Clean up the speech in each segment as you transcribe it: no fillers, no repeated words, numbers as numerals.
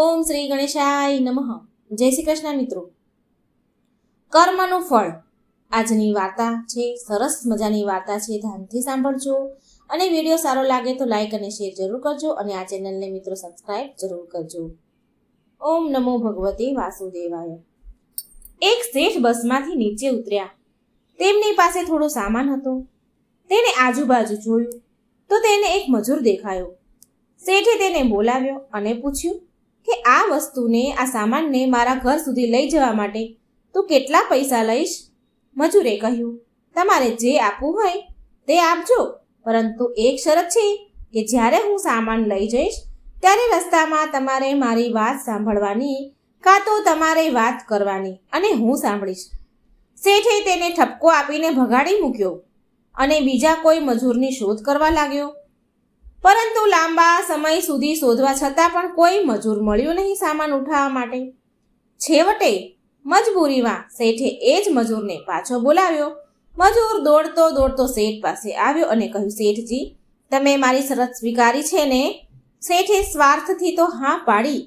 ઓમ શ્રી ગણેશાય નમઃ. જય શ્રી કૃષ્ણ મિત્રો. કર્મનું ફળ આજની વાર્તા છે. સરસ મજાની વાર્તા છે, ધ્યાનથી સાંભળજો. અને વિડીયો સારો લાગે તો લાઈક અને શેર જરૂર કરજો અને આ ચેનલને મિત્રો સબસ્ક્રાઇબ જરૂર કરજો. ઓમ નમો ભગવતે વાસુદેવાય. એક શેઠ બસમાંથી નીચે ઉતર્યા. તેમની પાસે થોડો સામાન હતો. તેને આજુબાજુ જોયું તો તેને એક મજૂર દેખાયો. શેઠે તેને બોલાવ્યો અને પૂછ્યું કે આ વસ્તુને, આ સામાનને મારા ઘર સુધી લઈ જવા માટે તું કેટલા પૈસા લઈશ? મજૂરે કહ્યું, તમારે જે આપવું હોય તે આપજો, પરંતુ એક શરત છે કે જ્યારે હું સામાન લઈ જઈશ ત્યારે રસ્તામાં તમારે મારી વાત સાંભળવાની, કાં તો તમારે વાત કરવાની અને હું સાંભળીશ. શેઠે તેને ઠપકો આપીને ભગાડી મૂક્યો અને બીજા કોઈ મજૂરની શોધ કરવા લાગ્યો. પરંતુ લાંબા સમય સુધી શોધવા છતાં પણ કોઈ મજૂર મળ્યું નહીં સામાન ઉઠાવવા માટે. છેવટે મજબૂરીમાં શેઠે એ જ મજૂરને પાછો બોલાવ્યો. મજૂર દોડતો દોડતો શેઠ પાસે આવ્યો અને કહ્યું, શેઠજી, તમે મારી શરત સ્વીકારી છે ને? શેઠે સ્વાર્થથી તો હા પાડી.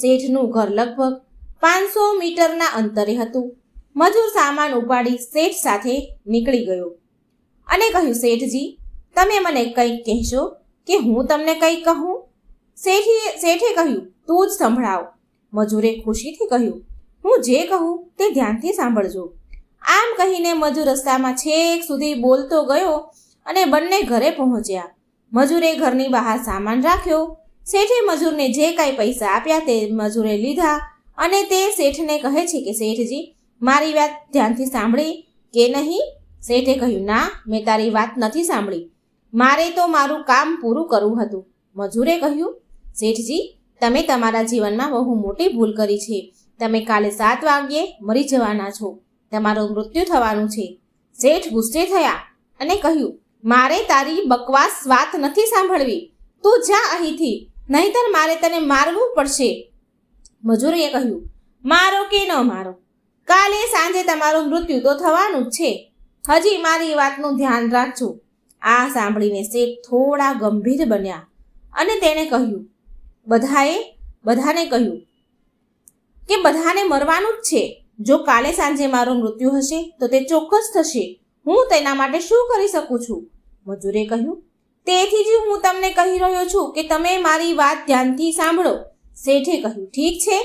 શેઠનું ઘર લગભગ 500 મીટરના અંતરે હતું. મજૂર સામાન ઉપાડી શેઠ સાથે નીકળી ગયો અને કહ્યું, શેઠજી, તમે મને કંઈક કહેશો કે હું તમને કંઈક કહું? શેઠે કહ્યું, તું જ સંભળાવ. મજૂરે ખુશીથી કહ્યું, હું જે કહું તે ધ્યાનથી સાંભળજો. આમ કહીને મજૂર રસ્તામાં છેક સુધી બોલતો ગયો અને બંને ઘરે પહોંચ્યા. મજૂરે ઘરની બહાર સામાન રાખ્યો. શેઠે મજૂરને જે કાંઈ પૈસા આપ્યા તે મજૂરે લીધા અને તે શેઠને કહે છે કે શેઠજી, મારી વાત ધ્યાનથી સાંભળી કે નહીં? શેઠે કહ્યું, ના, મેં તારી વાત નથી સાંભળી. મારે તો મારું કામ પૂરું કરવું હતું. મજૂરે કહ્યું, શેઠજી, તમે તમારા જીવનમાં બહુ મોટી ભૂલ કરી છે. તમે કાલે 7 વાગ્યે મરી જવાના છો. તમારું મૃત્યુ થવાનું છે. શેઠ ગુસ્સે થયા અને કહ્યું, મારે તારી બકવાસ વાત નથી સાંભળવી. તું જા અહીંથી, નહીંતર મારે તને મારવું પડશે. મજૂરીએ કહ્યું, મારો કે ન મારો, કાલે સાંજે તમારું મૃત્યુ તો થવાનું જ છે. હજી મારી વાતનું ધ્યાન રાખજો. આ સાંભળીને શેઠ થોડા ગંભીર બન્યા અને તેણે કહ્યું, બધાને કહ્યું કે બધાને મરવાનું જ છે. જો કાલે સાંજે મારું મૃત્યુ હશે તો તે ચોક્કસ થશે. હું તેના માટે શું કરી શકું છું? મજૂરે કહ્યું, તેથી જ હું તમને કહી રહ્યો છું કે તમે મારી વાત ધ્યાનથી સાંભળો. શેઠે કહ્યું, ઠીક છે,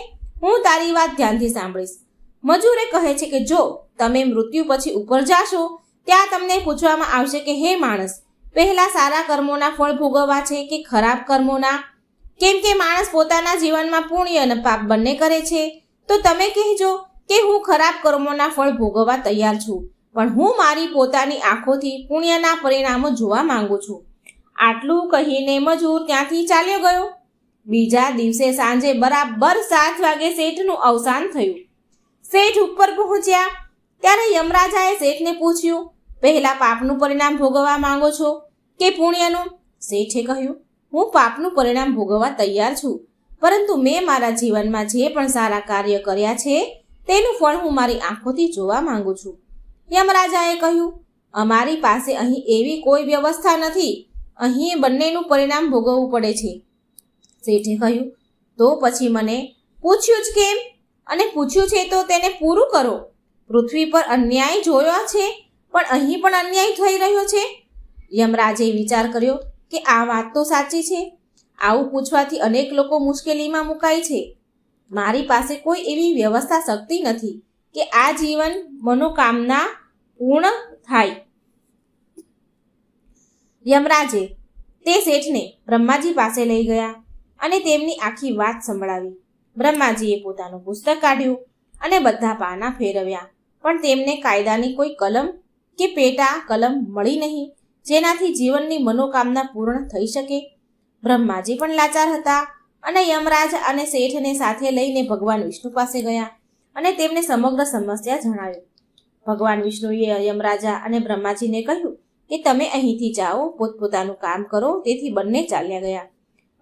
હું તારી વાત ધ્યાનથી સાંભળીશ. મજૂરે કહે છે કે જો તમે મૃત્યુ પછી ઉપર જાશો ત્યાં તમને પૂછવામાં આવશે કે હે માણસ, પહેલા સારા કર્મોના ફળ ભોગવવા છે કે ખરાબ કર્મોના? કેમ કે માણસ પોતાના જીવનમાં પુણ્ય અને પાપ બંને કરે છે. તો તમે કહેજો કે હું ખરાબ કર્મોના ફળ ભોગવવા તૈયાર છું, પણ હું મારી પોતાની આંખોથી પુણ્યના પરિણામો જોવા માંગુ છું. આટલું કહીને મજૂર ત્યાંથી ચાલ્યો ગયો. બીજા દિવસે સાંજે બરાબર 7 વાગે શેઠનું અવસાન થયું. શેઠ ઉપર પહોંચ્યા ત્યારે યમરાજાએ શેઠને પૂછ્યું, પહેલા પાપનું પરિણામ ભોગવવા માંગો છો કે પુણ્યનું? શેઠે કહ્યું, હું પાપનું પરિણામ ભોગવવા તૈયાર છું, પરંતુ મેં મારા જીવનમાં જે પણ સારા કાર્ય કર્યા છે તેનું ફળ હું મારી આંખોથી જોવા માંગુ છું. યમરાજાએ કહ્યું, અમારી પાસે અહીં એવી કોઈ વ્યવસ્થા નથી. અહીં બંનેનું પરિણામ ભોગવવું પડે છે. શેઠે કહ્યું, તો પછી મને પૂછ્યું જ કેમ? અને પૂછ્યું છે તો તેને પૂરું કરો. પૃથ્વી પર અન્યાય જોયો છે, પણ અહીં પણ અન્યાય થઈ રહ્યો છે. યમરાજે વિચાર કર્યો કે આ વાત તો સાચી છે. આવું પૂછવાથી અનેક લોકો મુશ્કેલીમાં મુકાય છે. મારી પાસે કોઈ એવી વ્યવસ્થા શક્તિ નથી કે આ જીવન મનોકામના પૂર્ણ થાય. યમરાજે તે શેઠને બ્રહ્માજી પાસે લઈ ગયા અને તેમની આખી વાત સંભળાવી. બ્રહ્માજીએ પોતાનું પુસ્તક કાઢ્યું અને બધા પાના ફેરવ્યા, પણ તેમને કાયદાની કોઈ કલમ કે પેટા કલમ મળી નહીં જેનાથી જીવનની મનોકામના પૂર્ણ થઈ શકે. બ્રહ્માજી પણ લાચાર હતા અને યમરાજ અને શેઠને સાથે લઈને ભગવાન વિષ્ણુ પાસે ગયા અને તેમને સમગ્ર સમસ્યા જણાવી. ભગવાન વિષ્ણુએ યમરાજા અને બ્રહ્માજીને કહ્યું કે તમે અહીંથી જાઓ, પોતપોતાનું કામ કરો. તેથી બંને ચાલ્યા ગયા.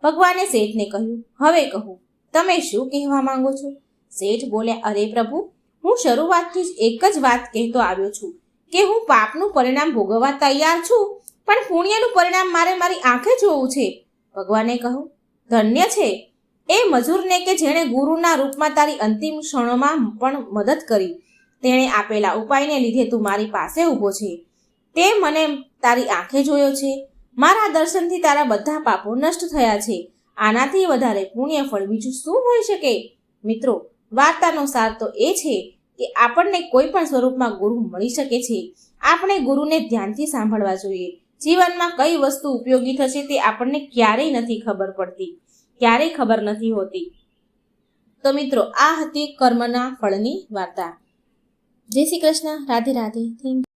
ભગવાને શેઠને કહ્યું, હવે કહો, તમે શું કહેવા માંગો છો? શેઠ બોલ્યા, અરે પ્રભુ, હું શરૂઆતથી જ એક જ વાત કહેતો આવ્યો છું કે હું પાપનું પરિણામ ભોગવવા તૈયાર છું, પણ પુણ્યનું પરિણામ મારે મારી આંખે જોવું છે. ભગવાને કહ્યું, ધન્ય છે એ મજૂરને કે જેણે ગુરુના રૂપમાં તારી અંતિમ ક્ષણોમાં પણ મદદ કરી, તેણે આપેલા ઉપાયને લીધે તું મારી પાસે ઊભો છે. તે મને તારી આંખે જોયો છે. મારા દર્શનથી તારા બધા પાપો નષ્ટ થયા છે. આનાથી વધારે પુણ્ય ફળ બીજું શું હોઈ શકે? મિત્રો, વાર્તાનો સાર તો એ છે કે આપણને કોઈ પણ સ્વરૂપમાં ગુરુ મળી શકે છે. આપણે ગુરુને ધ્યાનથી સાંભળવા જોઈએ. જીવનમાં કઈ વસ્તુ ઉપયોગી થશે તે આપણને ક્યારેય નથી ખબર પડતી, ક્યારેય ખબર નથી હોતી. તો મિત્રો, આ હતી કર્મના ફળની વાર્તા. જય શ્રી કૃષ્ણ. રાધે રાધે. Thank you.